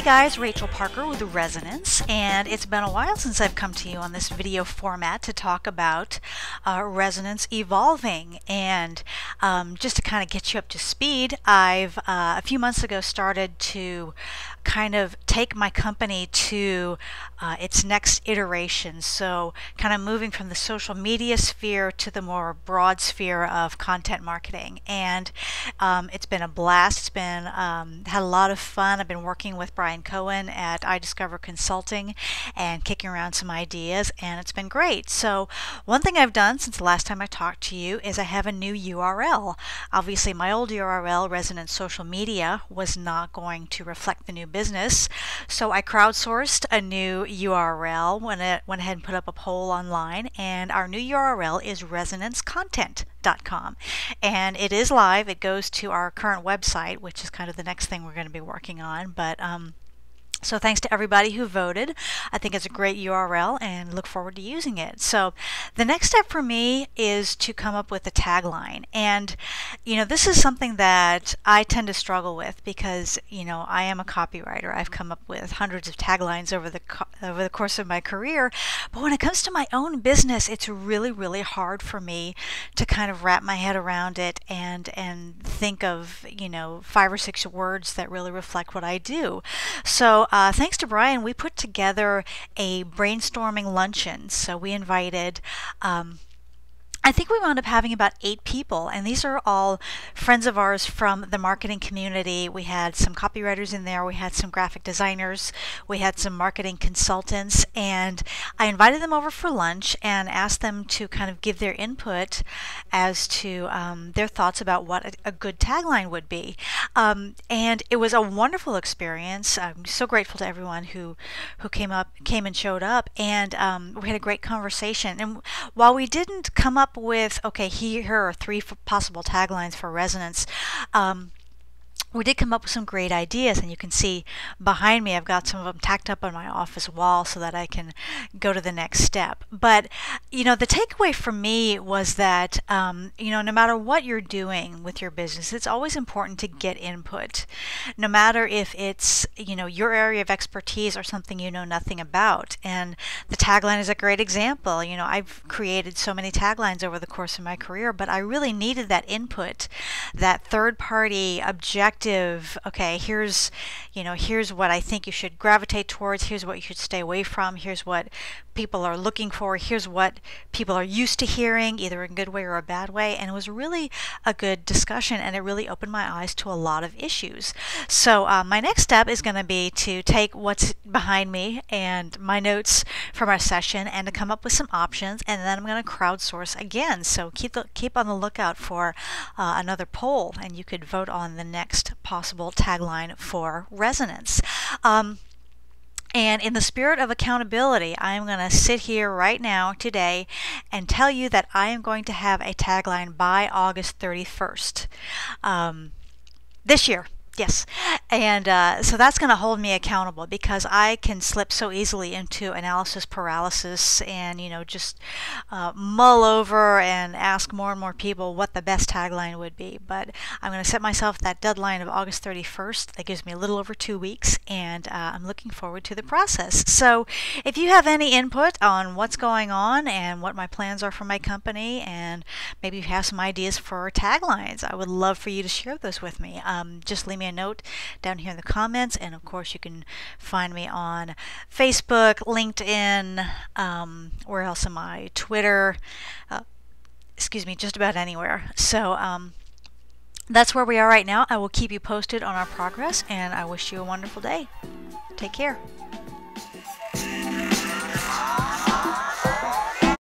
guys, Rachel Parker with Resonance, and it's been a while since I've come to you on this video format to talk about resonance evolving. And just to kind of get you up to speed, I've a few months ago started to kind of take my company to its next iteration. So kind of moving from the social media sphere to the more broad sphere of content marketing. And it's been a blast. It's been had a lot of fun. I've been working with Brian Cohen at iDiscover Consulting and kicking around some ideas, and it's been great. So one thing I've done since the last time I talked to you is I have a new URL. Obviously my old URL, Resonance Social Media, was not going to reflect the new business, so I crowdsourced a new URL, went ahead and put up a poll online, and our new URL is resonancecontent.com, and it is live. It goes to our current website, which is kind of the next thing we're going to be working on. But so thanks to everybody who voted. I think it's a great URL and look forward to using it. So the next step for me is to come up with a tagline. And you know, this is something that I tend to struggle with because, you know, I am a copywriter. I've come up with hundreds of taglines over the course of my career. But when it comes to my own business, it's really hard for me to kind of wrap my head around it and think of, you know, 5 or 6 words that really reflect what I do. So thanks to Brian, we put together a brainstorming luncheon. So we invited, I think we wound up having about 8 people, and these are all friends of ours from the marketing community. We had some copywriters in there, we had some graphic designers, we had some marketing consultants, and I invited them over for lunch and asked them to kind of give their input as to their thoughts about what a good tagline would be. And it was a wonderful experience. I'm so grateful to everyone who came and showed up, and we had a great conversation. And while we didn't come up with, okay, here are 3 possible taglines for Resonance, we did come up with some great ideas, and you can see behind me I've got some of them tacked up on my office wall so that I can go to the next step. But you know, the takeaway for me was that you know, no matter what you're doing with your business, it's always important to get input, no matter if it's, you know, your area of expertise or something you know nothing about. And the tagline is a great example. You know, I've created so many taglines over the course of my career, but I really needed that input, that third-party objective. Okay, here's what I think you should gravitate towards, here's what you should stay away from, here's what people are looking for, here's what people are used to hearing, either in a good way or a bad way. And it was really a good discussion, and it really opened my eyes to a lot of issues. So my next step is going to be to take what's behind me and my notes from our session and to come up with some options, and then I'm going to crowdsource again. So keep on the lookout for another poll, and you could vote on the next possible tagline for Resonance. And in the spirit of accountability, I am going to sit here right now today and tell you that I am going to have a tagline by August 31st this year. Yes, and so that's going to hold me accountable, because I can slip so easily into analysis paralysis and, you know, just mull over and ask more and more people what the best tagline would be. But I'm going to set myself that deadline of August 31st. That gives me a little over 2 weeks, and I'm looking forward to the process. So if you have any input on what's going on and what my plans are for my company, and maybe you have some ideas for taglines, I would love for you to share those with me. Just leave me a note down here in the comments, and of course you can find me on Facebook, LinkedIn, where else am I? Twitter, excuse me, just about anywhere. So that's where we are right now. I will keep you posted on our progress, and I wish you a wonderful day. Take care.